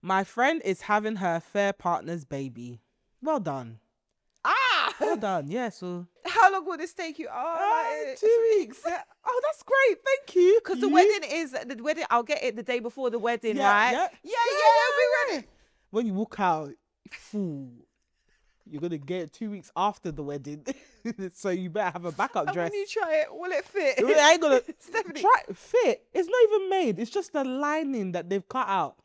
My friend is having her affair partner's baby. Well done. Well done. Yeah, so How long will this take you? Oh, like 2 weeks. Oh, that's great. Thank you. because the wedding. I'll get it the day before the wedding, right? Yeah. Be ready. When you walk out, fool, you're gonna get it 2 weeks after the wedding, so you better have a backup And dress. when you try it, will it fit? I ain't gonna Stephanie. try fit. It's not even made. It's just the lining that they've cut out.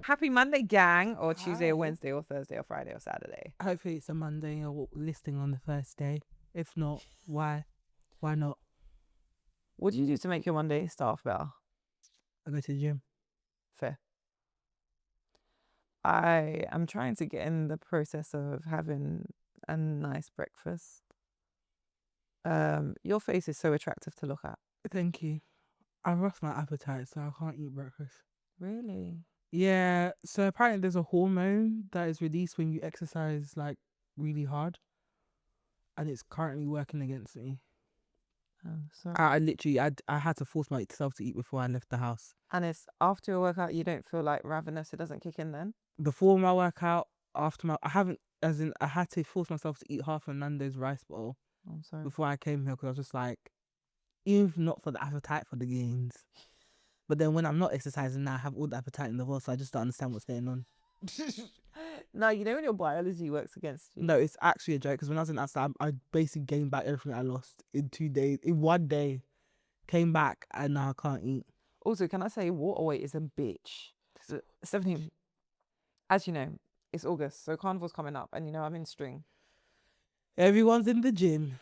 Happy Monday, gang, or Tuesday or Hi. Wednesday or Thursday or Friday or Saturday. Hopefully it's a Monday or listing on the first day. If not, why? Why not? What do you do to make your Monday start better? I go to the gym. Fair. I am trying to get in the process of having a nice breakfast. Your face is so attractive to look at. Thank you. I've lost my appetite, so I can't eat breakfast. Really? Yeah, so apparently there's a hormone that is released when you exercise like really hard, and it's currently working against me. Sorry. I literally, I had to force myself to eat before I left the house. And it's after a workout, you don't feel like ravenous. It doesn't kick in then. Before my workout, after my, I haven't, as in, I had to force myself to eat half a Nando's rice bowl I'm sorry. before I came here because I was just like, if not for the appetite for the gains. But then when I'm not exercising now, I have all the appetite in the world, so I just don't understand what's going on. No, you know when your biology works against you. No, it's actually a joke because when I was in Amsterdam, I basically gained back everything I lost in 2 days. In 1 day, came back and now I can't eat. Also, can I say water weight is a bitch? 17. As you know, it's August, so carnival's coming up, and you know I'm in string. Everyone's in the gym.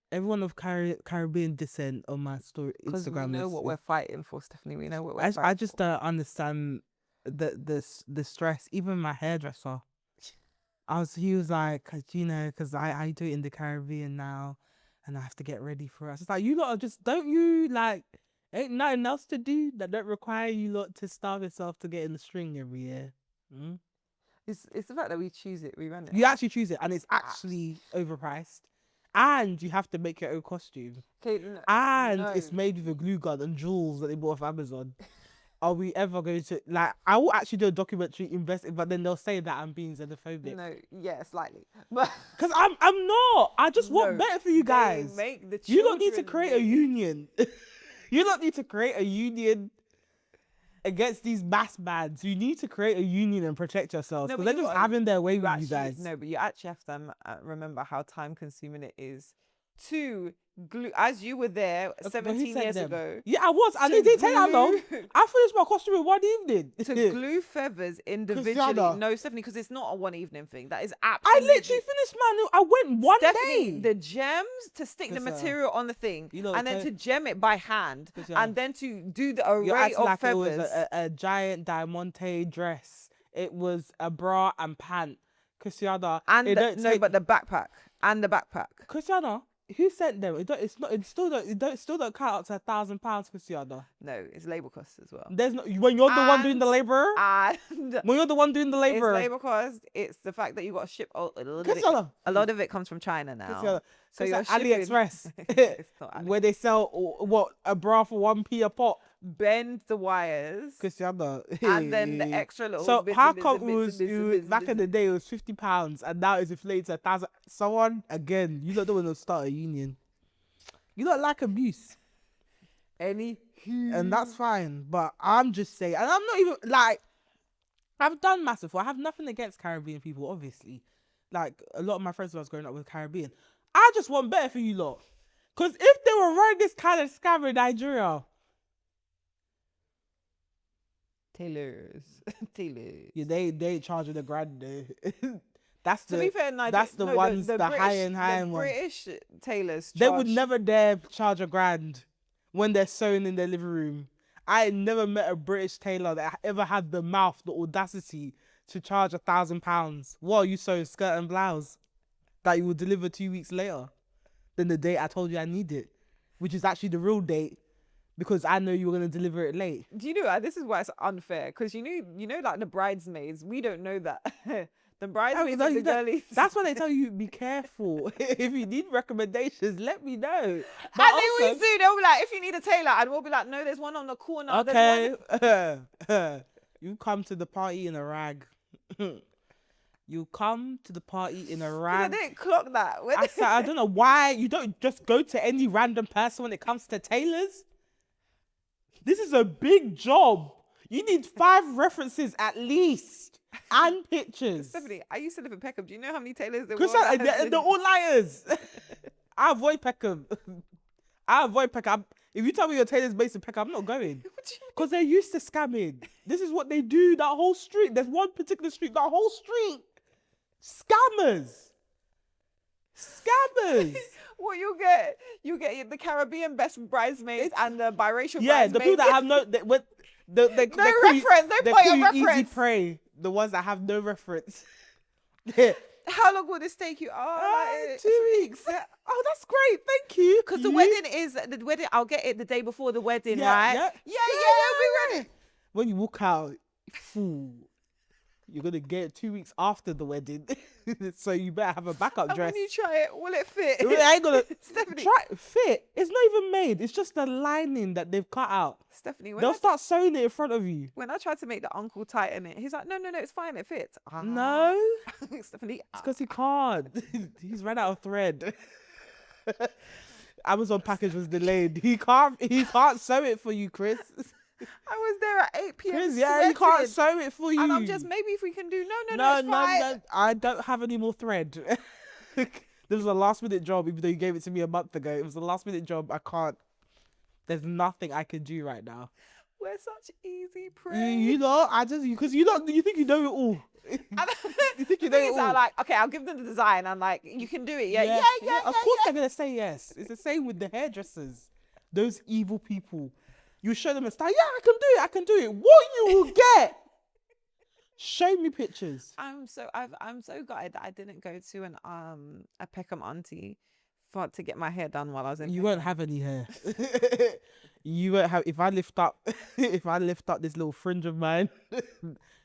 Everyone of Caribbean descent on my story Because we Instagram. know what we're fighting for, Stephanie. We know what we're fighting I just don't understand the stress. Even my hairdresser, he was like, you know, because I do it in the Caribbean now, and I have to get ready for us. It's like, you lot are just, don't you like, ain't nothing else to do that don't require you lot to starve yourself to get in the string every year. It's the fact that we choose it, we run it. You actually choose it, and it's actually overpriced. And you have to make your own costume. Okay, It's made with a glue gun and jewels that they bought off Amazon. Are we ever going to, like, I will actually do a documentary investing, but then they'll say that I'm being xenophobic. No, yeah, slightly. But because I'm not. I just want better for you guys. Make the you don't need to create a union. You don't need to create a union against these mass bands. You need to create a union and protect yourselves because they're just having their way with you guys. No, but you actually have to remember how time consuming it is to glue, as you were there 17 years ago. Yeah, I was. I didn't take that long. I finished my costume in 1 evening. To glue feathers individually. Christiana. No, Stephanie, because it's not a 1 evening thing. That is absolutely. I literally finished mine. I went one Stephanie, day. the gems to stick the material on the thing, and then to gem it by hand, and then to do the array of feathers. It was a giant diamante dress. It was a bra and pant. Christiana. And but the backpack. And the backpack. Christiana. Who sent them? It still don't count up to £1,000, Christiana. No, it's labor costs as well. There's no, when you're the one doing the labor. And when you're the one doing the labor. It's labor cost. It's the fact that you got to ship a lot of it comes from China now. Christiana. So you're AliExpress. It's not AliExpress. Where they sell a bra for 1p a pop. Bend the wires. Christiana. And then the extra little. So how come back in the day it was £50 and now it's inflated to 1,000? Someone again, you don't want to start a union. You don't like abuse. And that's fine. But I'm just saying, and I'm not even like, I've done massive. I have nothing against Caribbean people, obviously. Like a lot of my friends when I was growing up with Caribbean. I just want better for you lot. Because if they were running this kind of scam in Nigeria. Tailors. Yeah, they charging the grand though. That's to be fair, that's the ones, the high-end ones. British tailors. They would never dare charge a grand when they're sewing in their living room. I never met a British tailor that ever had the mouth, the audacity to charge £1,000. What are you sewing, skirt and blouse that you will deliver 2 weeks later than the date I told you I need it, which is actually the real date. Because I know you were going to deliver it late. Do you know, this is why it's unfair. Because you know, like the bridesmaids, we don't know that The bridesmaids and the girlies. That's why they tell you be careful. If you need recommendations, let me know. But And they always do. They'll be like, if you need a tailor, and we'll be like, no, there's one on the corner. okay, you come to the party in a rag. You come to the party in a I rag. didn't clock that. I don't know why you don't just go to any random person when it comes to tailors. This is a big job. You need 5 references at least and pictures. Stephanie, I used to live in Peckham. Do you know how many tailors there were? Because they're all liars. I avoid Peckham. If you tell me your tailor's based in Peckham, I'm not going. Because they're used to scamming. This is what they do. That whole street. There's one particular street. That whole street. Scammers. What you get the Caribbean best bridesmaids and the biracial Yeah, bridesmaids. the people that have no... They no call you- reference, no they point call of you easy reference. prey. The ones that have no reference. How long will this take you? Oh, 2 weeks. Oh, that's great. Thank you. because the wedding. I'll get it the day before the wedding, Yeah, right? yeah. We'll be ready. When you walk out, fool, you're gonna get it 2 weeks after the wedding, so you better have a backup And dress. when you try it, will it fit? I ain't gonna Stephanie. try fit. It's not even made. It's just the lining that they've cut out. Stephanie, They'll start sewing it in front of you. when I tried to make the uncle tighten it, he's like, no, it's fine, it fits. No, Stephanie. it's because he can't. He's ran out of thread. Amazon package was delayed. He can't sew it for you, Chris. I was there at 8 p.m. Chris, yeah, he can't sweating. sew it for you. And I'm just, maybe if we can do, no, it's fine. No, I don't have any more thread. This was a last minute job, even though you gave it to me a month ago. It was a last minute job. I can't. There's nothing I can do right now. We're such easy prey. You know, because you think you know it all. You think you know it all. Like, okay, I'll give them the design. I'm like, you can do it. Yeah. Of course they're gonna say yes. It's the same with the hairdressers. Those evil people. You show them a style. Yeah, I can do it. What you will get? Show me pictures. I'm so gutted that I didn't go to a Peckham auntie to get my hair done while I was in. You won't have any hair. You won't have. If I lift up this little fringe of mine,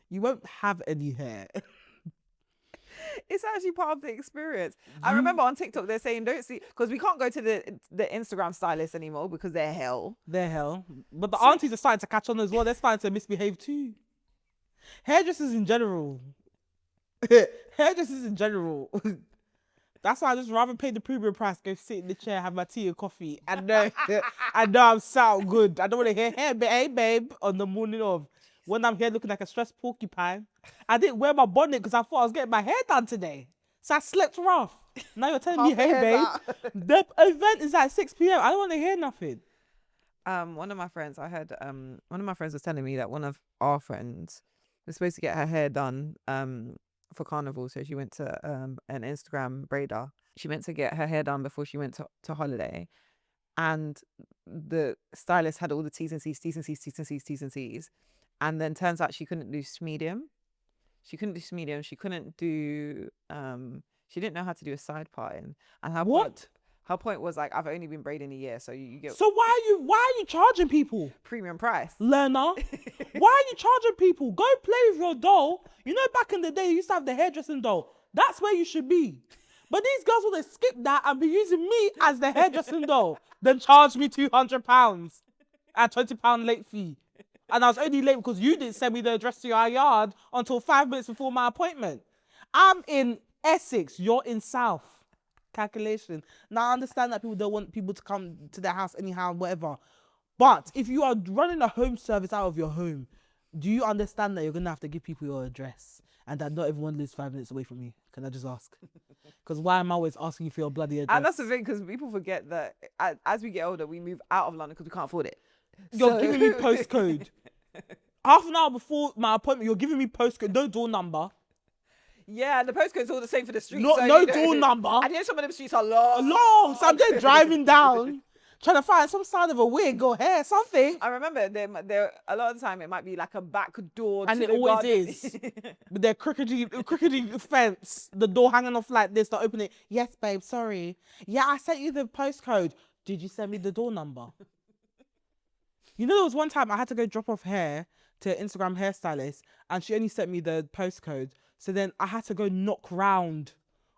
you won't have any hair. It's actually part of the experience. I remember on TikTok they're saying don't see, because we can't go to the Instagram stylists anymore because they're hell. They're hell. But the aunties are starting to catch on as well. They're starting to misbehave too. Hairdressers in general. That's why I just rather pay the premium price, go sit in the chair, have my tea and coffee. And I know I'm sound good. I don't want to hear, hey babe, on the morning of. When I'm here looking like a stressed porcupine. I didn't wear my bonnet because I thought I was getting my hair done today. So I slept rough. Now you're telling me, hey babe, the event is at 6 p.m. I don't want to hear nothing. One of my friends was telling me that one of our friends was supposed to get her hair done for carnival. So she went to an Instagram braider. She meant to get her hair done before she went to holiday. And the stylist had all the T's and C's. And then turns out she couldn't do medium. She couldn't do she didn't know how to do a side parting. And her point was like, I've only been braiding a year, so you get. So why are you charging people? Premium price. Learner. Why are you charging people? Go play with your doll. You know, back in the day, you used to have the hairdressing doll. That's where you should be. But these girls want to skip that and be using me as the hairdressing doll. Then charge me £200 at £20 late fee. And I was only late because you didn't send me the address to your yard until 5 minutes before my appointment. I'm in Essex. You're in South. Calculation. Now, I understand that people don't want people to come to their house anyhow, whatever. But if you are running a home service out of your home, do you understand that you're going to have to give people your address? And that not everyone lives 5 minutes away from you? Can I just ask? Because why am I always asking you for your bloody address? And that's the thing, because people forget that as we get older, we move out of London because we can't afford it. You're giving me postcode. Half an hour before my appointment, you're giving me postcode, no door number. Yeah, the postcode's all the same for the streets. No door number. And you know some of them streets are long. So I'm just driving down, trying to find some sign of a wig or hair, something. I remember there a lot of the time it might be like a back door. And to it the always garden. is. With their crookedy fence, the door hanging off like this, to open it. Yes, babe, sorry. Yeah, I sent you the postcode. Did you send me the door number? You know, there was one time I had to go drop off hair to an Instagram hairstylist, and she only sent me the postcode. So then I had to go knock round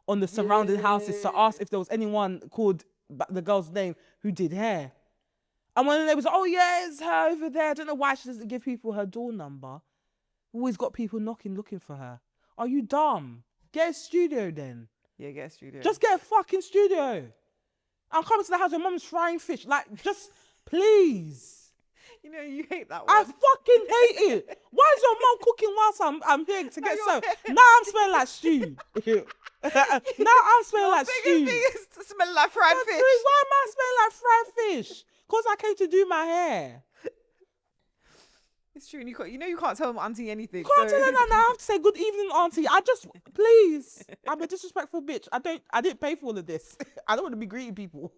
on the surrounding houses to ask if there was anyone called the girl's name who did hair. And when they was like, oh yeah, it's her over there. I don't know why she doesn't give people her door number. Always got people knocking looking for her. Are you dumb? Get a studio then. Yeah, get a studio. Just get a fucking studio. I'm coming to the house, your mum's frying fish. Like, just please. You know, you hate that one. I fucking hate it. Why is your mum cooking whilst I'm here to get so? Now I'm smelling like stew. Now I'm smelling like stew. Thing is to smell like fried fish. Why am I smelling like fried fish? Because I came to do my hair. It's true. And you can't tell auntie anything. You can't tell her that. I have to say good evening, auntie. Please. I'm a disrespectful bitch. I didn't pay for all of this. I don't want to be greeting people.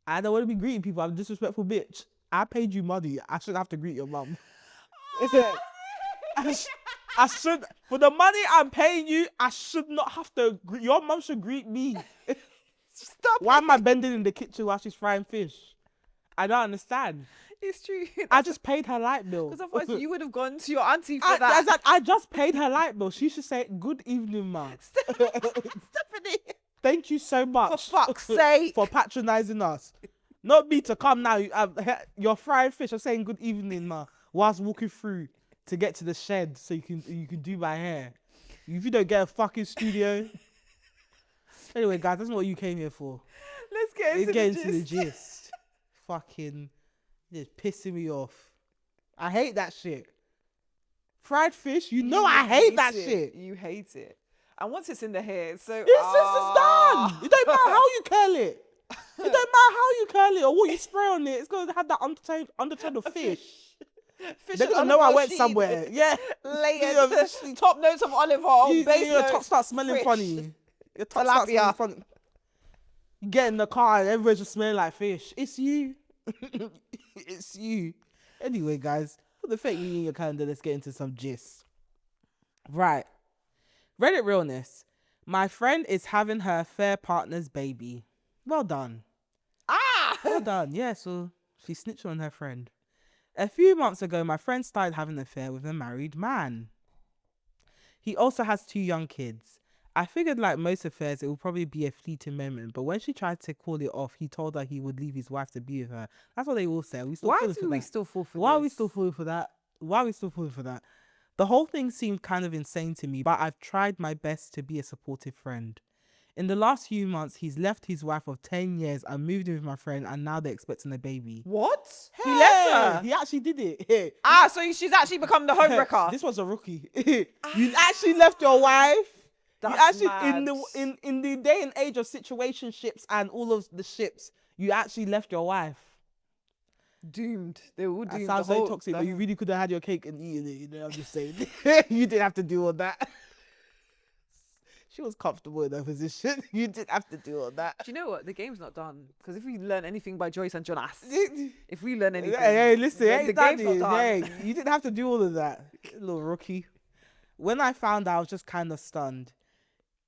I'm a disrespectful bitch. I paid you money. I shouldn't have to greet your mum. I should, for the money I'm paying you, I should not have to. Your mum should greet me. Stop. Why am I bending in the kitchen while she's frying fish? I don't understand. It's true. I just paid her light bill. Because otherwise you would have gone to your auntie for that. I just paid her light bill. She should say, good evening, ma. Stephanie. Thank you so much. For fuck's sake. For patronizing us. Not me to come now. You're frying fish. I'm saying good evening, ma. Whilst walking through to get to the shed so you can do my hair. If you don't get a fucking studio. Anyway, guys, that's not what you came here for. Let's get into the gist. Fucking just pissing me off. I hate that shit. Fried fish, I hate that shit. You hate it. And once it's in the hair, it's so... It's done. It don't matter how you curl it. It don't matter how you curl it or what you spray on it. It's going to have that undertone of fish. They're going to know I went somewhere. Yeah. Layered. Top notes of olive oil. Your top starts smelling funny. Your top starts smelling funny. You get in the car and everyone's just smelling like fish. It's you. It's you. Anyway, guys, put the fake me in your calendar. Let's get into some gist. Right. Reddit realness. My friend is having her affair partner's baby. Well done. Well done. Yeah, so she snitched on her friend. A few months ago, my friend started having an affair with a married man. He also has 2 young kids. I figured like most affairs, it would probably be a fleeting moment. But when she tried to call it off, he told her he would leave his wife to be with her. That's what they all say. Why do we still fall for Why are we still falling for that? The whole thing seemed kind of insane to me, but I've tried my best to be a supportive friend. In the last few months, he's left his wife of 10 years and moved in with my friend, and now they're expecting a baby. What? He left her? He actually did it. So she's actually become the homewrecker. This was a rookie. You actually left your wife. That's mad. in the day and age of situationships and all of the ships, you actually left your wife. Doomed. They were doomed. That sounds so toxic, but you really could have had your cake and eaten it. You know, I'm just saying. You didn't have to do all that. She was comfortable in her position. You didn't have to do all that. Do you know what? The game's not done. Because if we learn anything by Joyce and Jonas, if we learn anything, hey, listen, the game's not done. Hey, you didn't have to do all of that, little rookie. When I found out, I was just kind of stunned.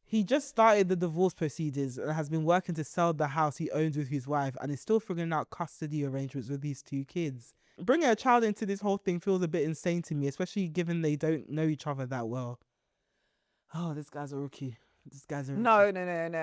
He just started the divorce proceedings and has been working to sell the house he owns with his wife and is still figuring out custody arrangements with these 2 kids. Bringing a child into this whole thing feels a bit insane to me, especially given they don't know each other that well. Oh, this guy's a rookie. No.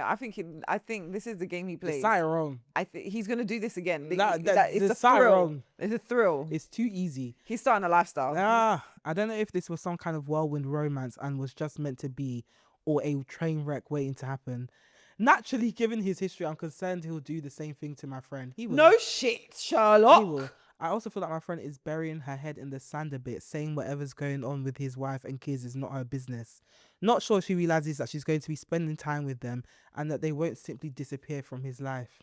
I think this is the game he plays. It's something wrong. I think he's gonna do this again. It's a thrill. Wrong. It's a thrill. It's too easy. He's starting a lifestyle. I don't know if this was some kind of whirlwind romance and was just meant to be, or a train wreck waiting to happen. Naturally, given his history, I'm concerned he'll do the same thing to my friend. He will. No shit, Sherlock. He will. I also feel like my friend is burying her head in the sand a bit, saying whatever's going on with his wife and kids is not her business. Not sure she realizes that she's going to be spending time with them and that they won't simply disappear from his life.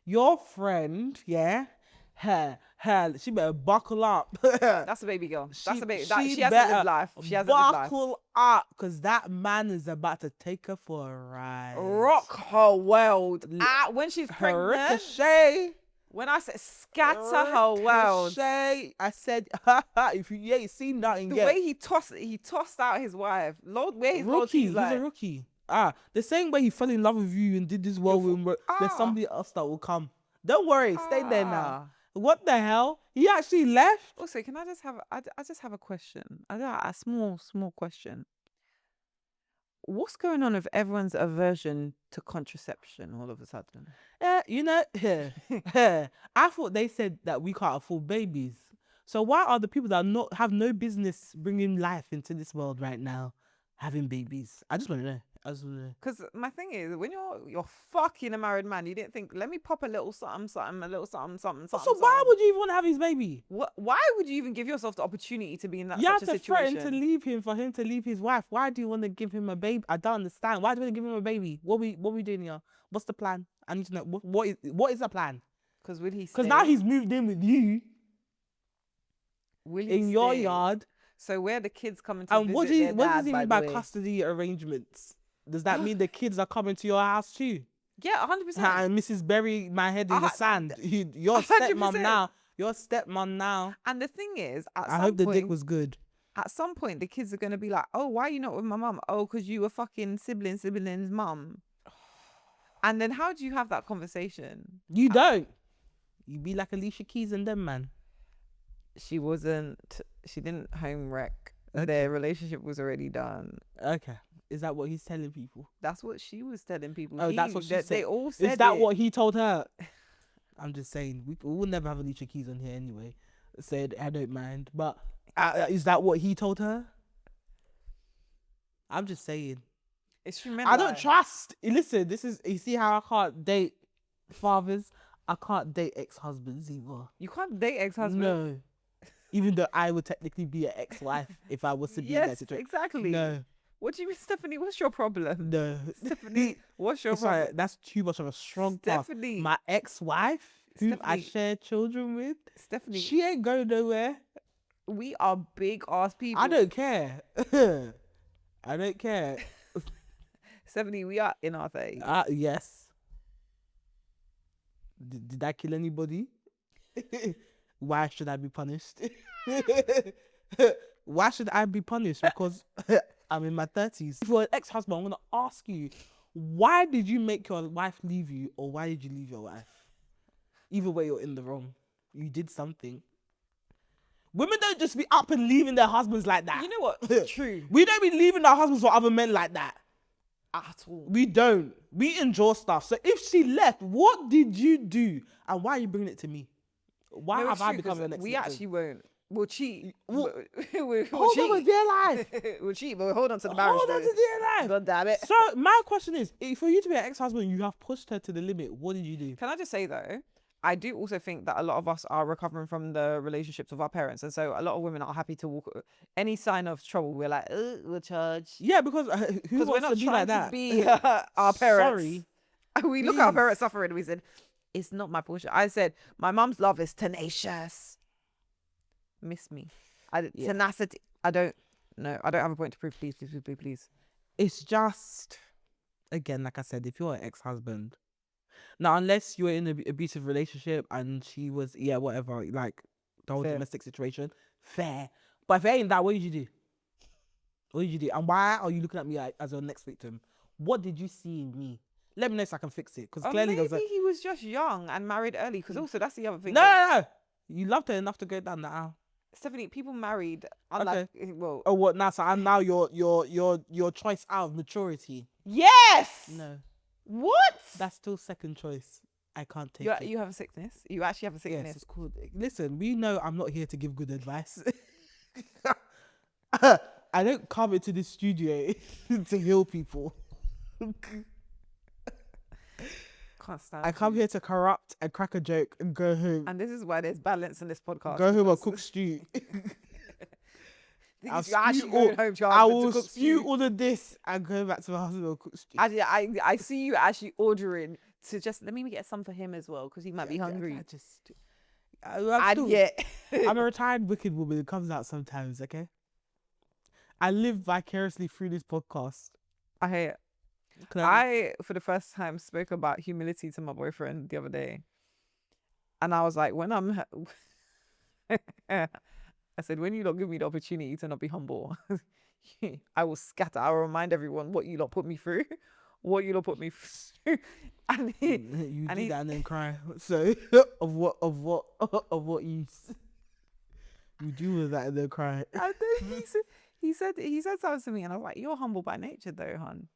Your friend, yeah? Her, she better buckle up. That's a baby girl. She hasn't lived life. She hasn't lived life. Buckle up, because that man is about to take her for a ride. Rock her world. When she's pregnant. Ricochet. When I said scatter her world. I said, if you ain't seen nothing the yet. way he tossed out his wife. Lord, where his rookie, he's like. a rookie. The same way he fell in love with you and did this whirlwind work, there's somebody else that will come. Don't worry, stay there now. What the hell? He actually left? Also, can I just have I just have a question. I got a small question. What's going on with everyone's aversion to contraception all of a sudden? You know, I thought they said that we can't afford babies. So why are the people that not have no business bringing life into this world right now having babies? I just want to know. Because my thing is, when you're fucking a married man, you didn't think, let me pop a little something, a little something. So why would you even want to have his baby? Why would you even give yourself the opportunity to be in that You such have a to situation? threaten to leave him for him to leave his wife. Why do you want to give him a baby? I don't understand. Why do you want to give him a baby? What we doing here? What's the plan? I need to know what is the plan? Because will he? Because now he's moved in with you will he in your stay? yard. So where the kids coming to And visit what their does dad, he by mean the by way? custody arrangements? Does that mean the kids are coming to your house too? Yeah, 100%. And Mrs. Bury my head in the sand. Your 100%. stepmom now. Your stepmom now. And the thing is, I hope the dick was good. At some point, the kids are going to be like, oh, why are you not with my mum? Oh, because you were fucking sibling's mum. And then how do you have that conversation? You don't. You be like Alicia Keys and them, man. She didn't home wreck. Okay. Their relationship was already done. Okay. Is that what he's telling people? That's what she was telling people. Oh, that's what she said. They all said Is that it. what he told her? I'm just saying. We will never have Alicia Keys on here anyway. Said, I don't mind. But is that what he told her? I'm just saying. It's true. I don't trust. Listen, you see how I can't date fathers? I can't date ex-husbands either. You can't date ex-husband. No. Even though I would technically be an ex-wife if I was to be in that situation. Exactly. No. What do you mean, Stephanie? What's your problem? No. Stephanie, what's your problem? Sorry, that's too much of a strong path. Stephanie. My ex-wife, who I Stephanie. share children with, Stephanie. she ain't going nowhere. We are big ass people. I don't care. I don't care. Stephanie, we are in our 30s. Yes. Did I kill anybody? Why should I be punished? Why should I be punished? Because I'm in my 30s. If you're an ex-husband, I'm going to ask you, why did you make your wife leave you, or why did you leave your wife? Either way, you're in the wrong. You did something. Women don't just be up and leaving their husbands like that. You know what? True. We don't be leaving our husbands for other men like that. At all. We don't. We enjoy stuff. So if she left, what did you do? And why are you bringing it to me? Why have I become an ex? We actually won't. We'll cheat. We'll We'll hold on with their life. We'll cheat, but we'll hold on to the marriage. Hold on to their life. God damn it. So my question is, for you to be an ex-husband, you have pushed her to the limit. What did you do? Can I just say though, I do also think that a lot of us are recovering from the relationships with our parents, and so a lot of women are happy to walk. Any sign of trouble, we're like, we'll charge. Yeah, because who We're wants not to be trying like that? to be our parents. Sorry. We look at our Please. parents suffering and we said, it's not my portion. I said, my mum's love is tenacious. Miss me. Tenacity. I don't have a point to prove. Please. It's just, again, like I said, if you're an ex-husband, now unless you were in an abusive relationship and she was, whatever, like the whole Fair. domestic situation, fair. But if it ain't that, what did you do? What did you do? And why are you looking at me as your next victim? What did you see in me? Let me know so I can fix it. Because clearly maybe there's he was just young and married early. Because also that's the other thing. no. You loved her enough to go down that aisle. Stephanie, people married, unlike, well, Oh, what now? So I'm now your choice out of maturity. yes. No, What? that's still second choice. I can't take it. You have a sickness. You actually have a sickness. Yes, it's called. Listen, we know I'm not here to give good advice. I don't come into this studio to heal people. Can't stand. I come here to corrupt and crack a joke and go home. And this is why there's balance in this podcast. Go home and because cook stew. I'll spew actually all- going home to your I husband will to cook spew stew. all of this and go back to my husband and cook stew. Actually, I see you actually ordering to just let me get some for him as well because he might be hungry. I'm a retired wicked woman. It comes out sometimes, okay? I live vicariously through this podcast. I hear. I, for the first time, spoke about humility to my boyfriend the other day. And I was like, I said, when you lot give me the opportunity to not be humble, I will scatter. I will remind everyone what you lot put me through what you lot put me through. And he, You and do he- that and then cry. So of what use? You do with that and then cry. and then he said something to me, and I was like, "You're humble by nature, though, hon.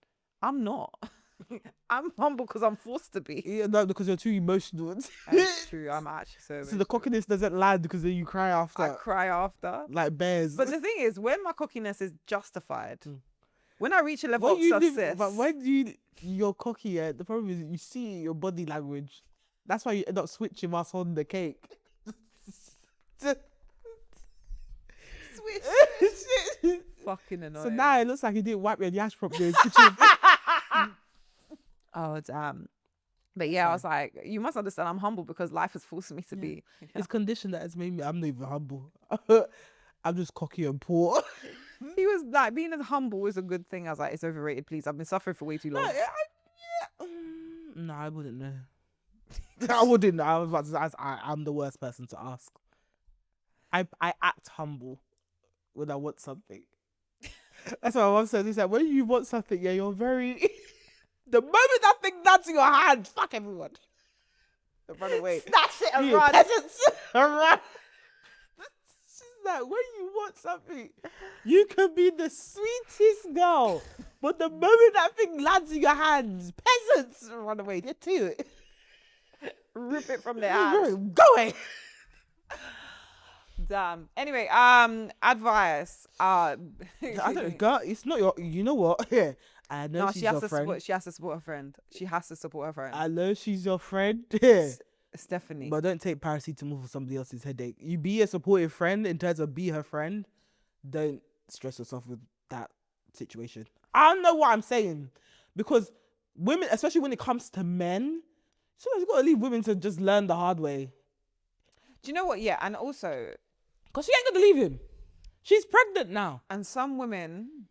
I'm not. I'm humble because I'm forced to be." Yeah, no, because you're too emotional. It's true. I'm actually so. So the emotional. cockiness doesn't land because then you cry after. I cry after. Like bears. But the thing is, when my cockiness is justified, Mm. when I reach a level When of you success, but when you're cocky, yeah, the problem is you see it in your body language. That's why you end up switching us on the cake. fucking annoying. So now it looks like you didn't wipe your yash properly in the kitchen. Oh damn. But yeah, I was like, you must understand, I'm humble because life has forced me to be. It's condition that has made me. I'm not even humble. I'm just cocky and poor. He was like, being as humble is a good thing. I was like, it's overrated, please. I've been suffering for way too long. No, I wouldn't know. I wouldn't know. I was about to say, I'm the worst person to ask. I act humble when I want something. That's what my mom said. He said, when you want something, yeah, you're very... The moment that thing lands in your hand, fuck everyone. Run away. Snatch it and You run. peasants. Run. She's like, when you want something, you can be the sweetest girl, but the moment that thing lands in your hands, peasants run away. They're to it. Rip it from their hand. Go away. Damn. Anyway, advice. I don't, girl, it's not your. You know what? Yeah, I know No, she's she has your to friend. support. She has to support her friend. She has to support her friend. I know she's your friend. Yeah. Stephanie. But don't take paracetamol for somebody else's headache. You be a supportive friend in terms of be her friend. Don't stress yourself with that situation. I don't know what I'm saying. Because women, especially when it comes to men, sometimes you gotta leave women to just learn the hard way. Do you know what? Yeah, and also, Because she ain't gonna leave him. She's pregnant now. and some women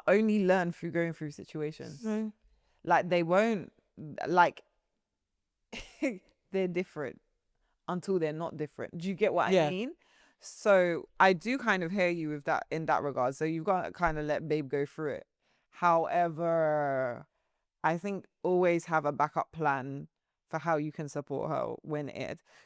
only learn through going through situations. Like they won't, like they're different until they're not different. Do you get what Yeah. I mean? So I do kind of hear you with that in that regard. So you've got to kind of let babe go through it. However, I think always have a backup plan for how you can support her when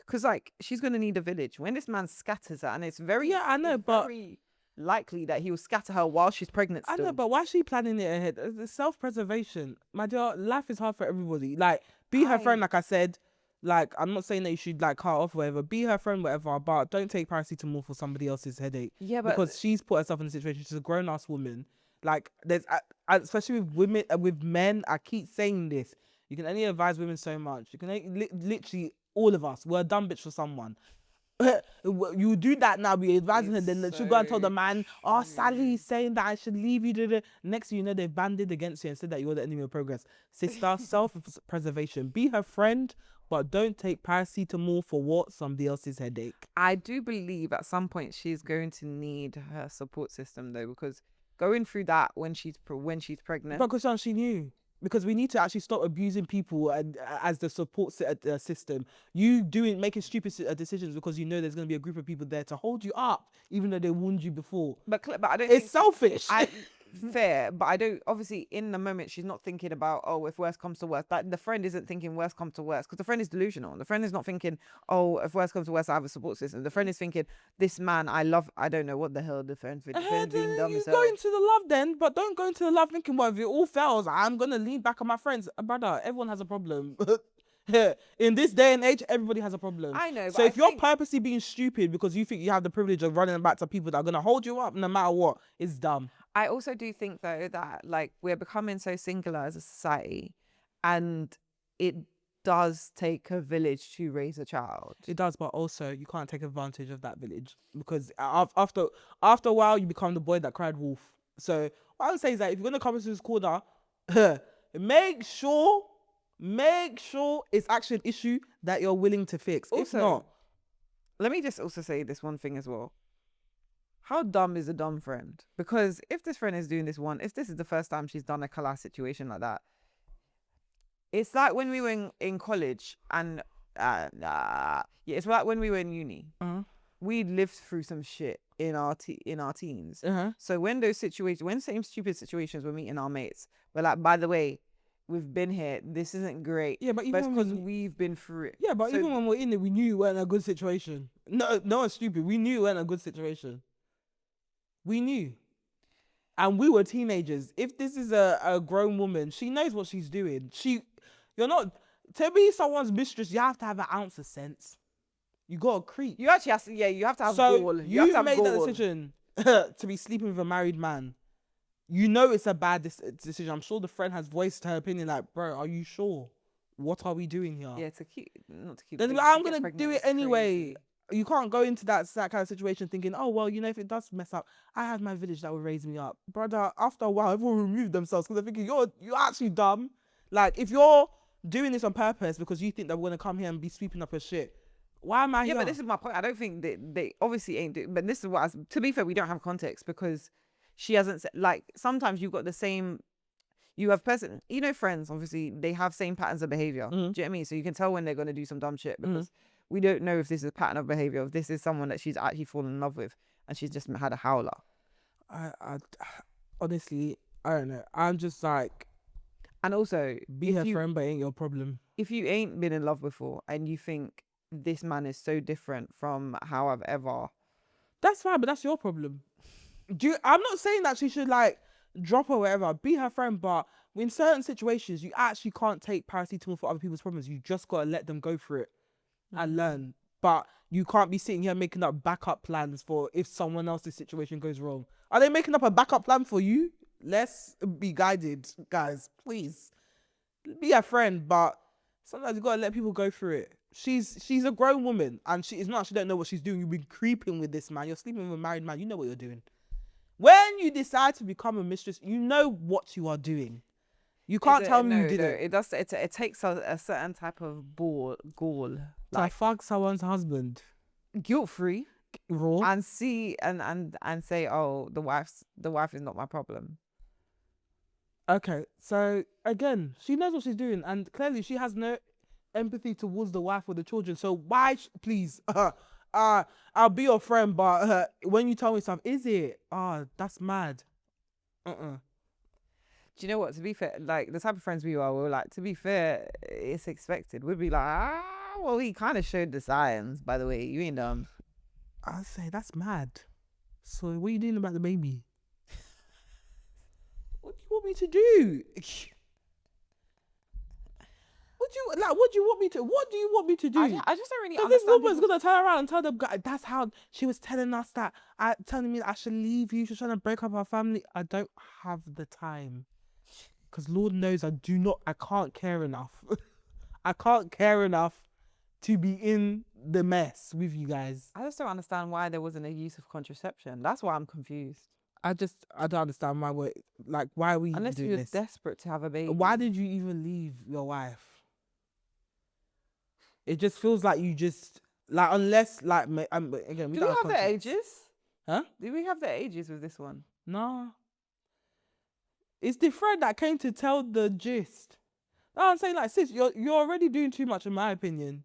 because like she's gonna need a village when this man scatters her, and it's very I know, it's but very likely that he will scatter her while she's pregnant I still. know, but why is she planning it ahead? It's self-preservation. My dear, life is hard for everybody. Like, be her friend, like I said. Like, I'm not saying that you should, like, cut her off or whatever. Be her friend, whatever, but don't take paracetamol for somebody else's headache. Yeah, but Because she's put herself in a situation. She's a grown-ass woman. Like, there's... especially with women, with men, I keep saying this. You can only advise women so much. You can literally, all of us, we're a dumb bitch for someone. You do that now, be advising her, then she'll go and tell the man, oh, Sally's saying that I should leave you. Next thing you know, they've banded against you and said that you're the enemy of progress. Sister, self-preservation. Be her friend, but don't take paracetamol for what? Somebody else's headache. I do believe at some point she's going to need her support system though, because going through that when she's pregnant. But because she knew. Because we need to actually stop abusing people and as the support system. You making stupid decisions because you know there's going to be a group of people there to hold you up, even though they warned you before. But I don't. It's selfish. Fair, but I don't. Obviously, in the moment, she's not thinking about, oh, if worse comes to worse. Like the friend isn't thinking worse comes to worse, because the friend is delusional. The friend is not thinking, oh, if worse comes to worse, I have a support system. The friend is thinking, this man I love. I don't know what the hell the friend's being dumb You as go hell. into the love then, but don't go into the love thinking, well, if it all fails, I'm gonna lean back on my friends. Brother, everyone has a problem. In this day and age, everybody has a problem. I know. So if you're purposely being stupid because you think you have the privilege of running back to people that are gonna hold you up no matter what, it's dumb. I also do think though that like we're becoming so singular as a society, and it does take a village to raise a child. It does, but also you can't take advantage of that village because after a while you become the boy that cried wolf. So what I would say is that if you're gonna come into this corner, make sure it's actually an issue that you're willing to fix. Also, if not, let me just also say this one thing as well. How dumb is a dumb friend? Because if this friend is doing this if this is the first time she's done a class situation like that, it's like when we were in college and it's like when we were in uni. Uh-huh. We lived through some shit. in our teens. Uh-huh. So when same stupid situations we're meeting our mates, we're like, by the way, we've been here. This isn't great. Yeah, but But even it's when because we, we've been through it. yeah, but So even when we're in it, we knew it weren't a good situation. No, no one's stupid. We knew it weren't a good situation. We knew. And we were teenagers. If this is a grown woman, she knows what she's doing. You're not, to be someone's mistress, you have to have an ounce of sense. You got to creep. you actually have to, you have to have So gall. You have to have made that gall. decision to be sleeping with a married man. You know it's a bad decision. I'm sure the friend has voiced her opinion like, bro, are you sure? What are we doing here? Yeah, to keep, not to keep. Then to I'm get gonna pregnant do it is anyway. crazy. You can't go into that kind of situation thinking, oh well, you know, if it does mess up, I had my village that would raise me up, brother. After a while, everyone remove themselves because they're thinking you're actually dumb. Like if you're doing this on purpose because you think they're gonna come here and be sweeping up your shit, why am I Yeah, here? but this is my point. I don't think they obviously ain't do. But this is what. To be fair, we don't have context because she hasn't said. Like sometimes you've got the same. You have friends. Obviously, they have same patterns of behavior. Do you know what I mean? So you can tell when they're gonna do some dumb shit because we don't know if this is a pattern of behavior. If this is someone that she's actually fallen in love with and she's just had a howler. I honestly, I don't know. I'm just like, And also, be her friend, but ain't your problem. if you ain't been in love before and you think this man is so different from how I've ever, That's fine, but that's your problem. I'm not saying that she should like drop or whatever. Be her friend, but in certain situations, you actually can't take paracetamol for other people's problems. You just gotta let them go through it and learn. But you can't be sitting here making up backup plans for if someone else's situation goes wrong. Are they making up a backup plan for you? Let's be guided, guys. Please be a friend, but sometimes you gotta let people go through it. She's a grown woman, and she don't know what she's doing. You've been creeping with this man. You're sleeping with a married man. You know what you're doing. When you decide to become a mistress, you know what you are doing. You can't tell me you didn't. It does. It takes a certain type of gall, Like fuck someone's husband, guilt free, raw. and see and say, oh, the wife is not my problem. Okay, so again, she knows what she's doing, and clearly she has no empathy towards the wife or the children. So why, please, I'll be your friend, but when you tell me stuff, is it? That's mad. Do you know what? To be fair, like the type of friends we are, we're like, to be fair, it's expected. We'd be like, well, he kind of showed the signs. By the way, you ain't dumb. I say that's mad. So what are you doing about the baby? What do you want me to do? What do you want me to? What do you want me to do? I just don't really Because understand. this woman's gonna turn around and tell them guy that's how she was telling us that telling me that I should leave you. She's trying to break up our family. I don't have the time. Because Lord knows I can't care enough. I can't care enough to be in the mess with you guys. I just don't understand why there wasn't a use of contraception. That's why I'm confused. I don't understand why are we Unless doing you're this? desperate to have a baby. Why did you even leave your wife? It just feels like you just like unless like again we Do don't we have the context. ages? Huh? Do we have the ages with this one? No. It's the friend that came to tell the gist. No, I'm saying like sis, you're already doing too much in my opinion.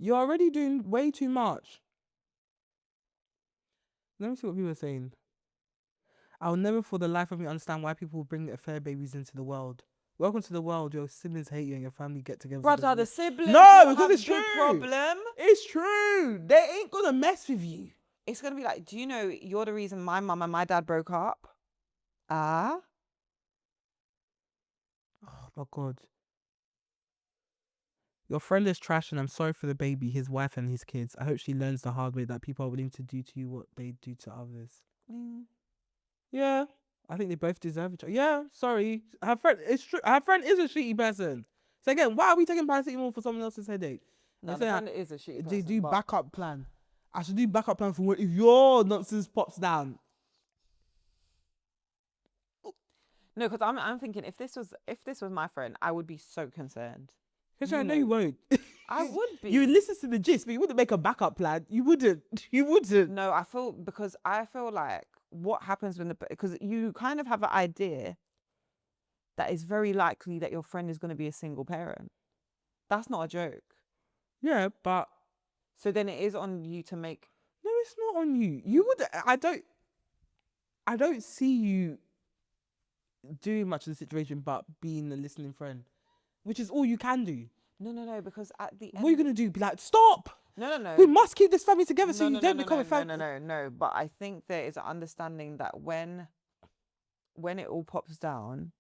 You're already doing way too much. Let me see what people are saying. I'll never for the life of me understand why people bring affair babies into the world. Welcome to the world. Your siblings hate you and your family get together. Brother, the siblings. No, because it's true. Problem. It's true. They ain't gonna mess with you. It's gonna be like, do you know you're the reason my mum and my dad broke up? Ah. Oh my god. Your friend is trash and I'm sorry for the baby, his wife and his kids. I hope she learns the hard way that people are willing to do to you what they do to others. Yeah. I think they both deserve each other. Yeah, sorry. Her friend, it's true. Her friend is a shitty person. So again, why are we taking paracetamol for someone else's headache? No, the friend is a shitty person. They do backup plan. I should do backup plan for if your nonsense pops down. No, because I'm thinking if this was my friend, I would be so concerned. Because I know you won't. I would be. You would listen to the gist, but you wouldn't make a backup plan. You wouldn't. You wouldn't. No, I feel like what happens because you kind of have an idea that it's very likely that your friend is going to be a single parent. That's not a joke. Yeah, but so then it is on you to make. No, it's not on you. You would. I don't see you doing much in the situation, but being a listening friend, which is all you can do. No, because at the end, What are you gonna do? Be like, stop. no. We must keep this family together so No, you no, no, don't no, become no, a family. no. But I think there is an understanding that when it all pops down,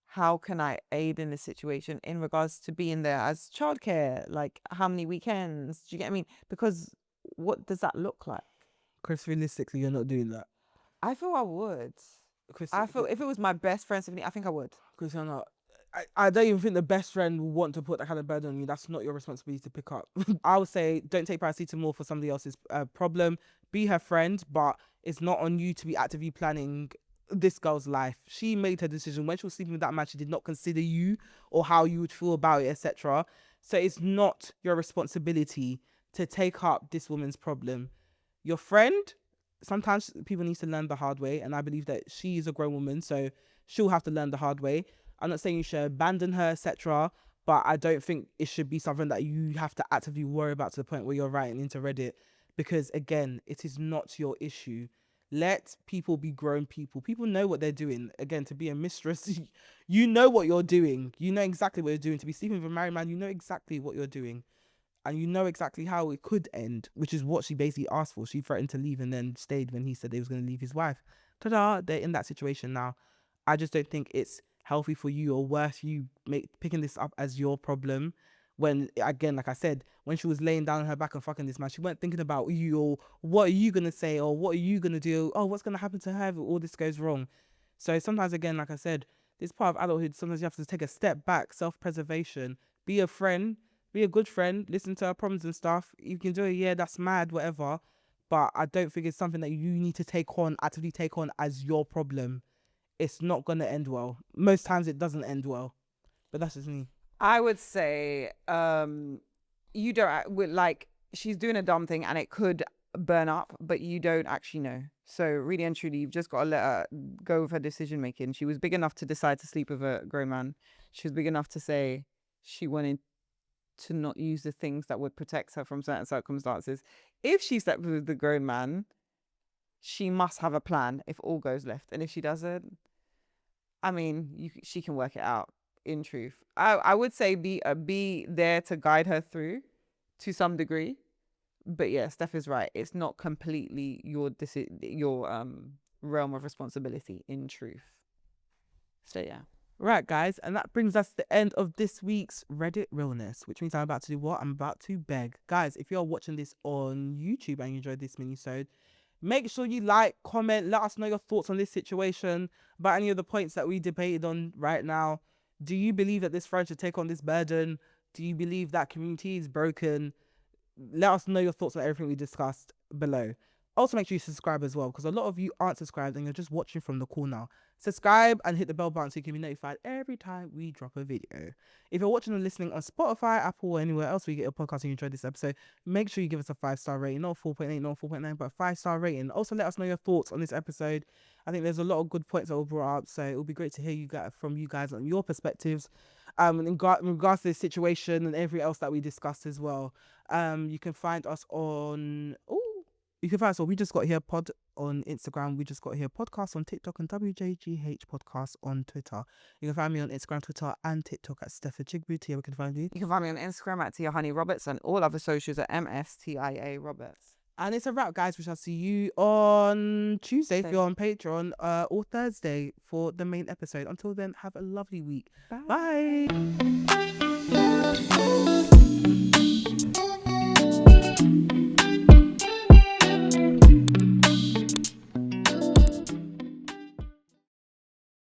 how can I aid in the situation in regards to being there as childcare? Like, how many weekends? Do you get what I mean? Because what does that look like? Chris, realistically, you're not doing that. I feel I would. Chris, I feel if it was my best friend, Tiffany, I think I would. Chris, you're not. I don't even think the best friend will want to put that kind of burden on you. That's not your responsibility to pick up. I would say don't take paracetamol for somebody else's problem. Be her friend, but it's not on you to be actively planning this girl's life. She made her decision. When she was sleeping with that man, she did not consider you or how you would feel about it, etc. So it's not your responsibility to take up this woman's problem. Your friend, sometimes people need to learn the hard way, and I believe that she is a grown woman, so she'll have to learn the hard way. I'm not saying you should abandon her, etc., but I don't think it should be something that you have to actively worry about to the point where you're writing into Reddit, because again, it is not your issue. Let people be grown people. People know what they're doing. Again, to be a mistress, you know what you're doing. You know exactly what you're doing. To be sleeping with a married man, you know exactly what you're doing. And you know exactly how it could end, which is what she basically asked for. She threatened to leave and then stayed when he said they was going to leave his wife. Ta-da, they're in that situation now. I just don't think it's healthy for you or worth you picking this up as your problem. When, again, like I said, when she was laying down on her back and fucking this man, she weren't thinking about you or what are you going to say or what are you going to do? Oh, what's going to happen to her if all this goes wrong? So sometimes, again, like I said, this part of adulthood, sometimes you have to take a step back, self-preservation, be a friend, be a good friend, listen to her problems and stuff. You can do it, yeah, that's mad, whatever. But I don't think it's something that you need to actively take on as your problem. It's not going to end well. Most times it doesn't end well. But that's just me. I would say, you don't like, she's doing a dumb thing and it could burn up, but you don't actually know. So really and truly, you've just got to let her go with her decision making. She was big enough to decide to sleep with a grown man. She was big enough to say she wanted to not use the things that would protect her from certain circumstances. If she slept with the grown man, she must have a plan if all goes left. And if she doesn't, I mean, she can work it out. In truth, I would say be there to guide her through to some degree. But yeah, Steph is right. It's not completely your realm of responsibility. In truth. So yeah. Right, guys, and that brings us to the end of this week's Reddit Realness, which means I'm about to do what? I'm about to beg. Guys, if you're watching this on YouTube and you enjoyed this mini-sode, make sure you like, comment, let us know your thoughts on this situation, about any of the points that we debated on right now. Do you believe that this friend should take on this burden? Do you believe that community is broken? Let us know your thoughts on everything we discussed below. Also, make sure you subscribe as well, because a lot of you aren't subscribed and you're just watching from the corner. Subscribe and hit the bell button so you can be notified every time we drop a video. If you're watching and listening on Spotify, Apple, or anywhere else where you get a podcast and you enjoyed this episode, make sure you give us a 5-star rating. Not 4.8, not 4.9, but 5-star rating. Also, let us know your thoughts on this episode. I think there's a lot of good points that were brought up, so it will be great to hear from you guys on your perspectives in regards to this situation and everything else that we discussed as well. You can find us on We Just Got Here Pod on Instagram, We Just Got Here Podcast on TikTok, and WJGH Podcast on Twitter. You can find me on Instagram, Twitter, and TikTok at Steph Chigbooty. Where we can find you. You can find me on Instagram at Tia Honey Roberts and all other socials at MSTIA Roberts. And it's a wrap, guys. We shall see you on Tuesday if you're on Patreon, or Thursday for the main episode. Until then, have a lovely week. Bye.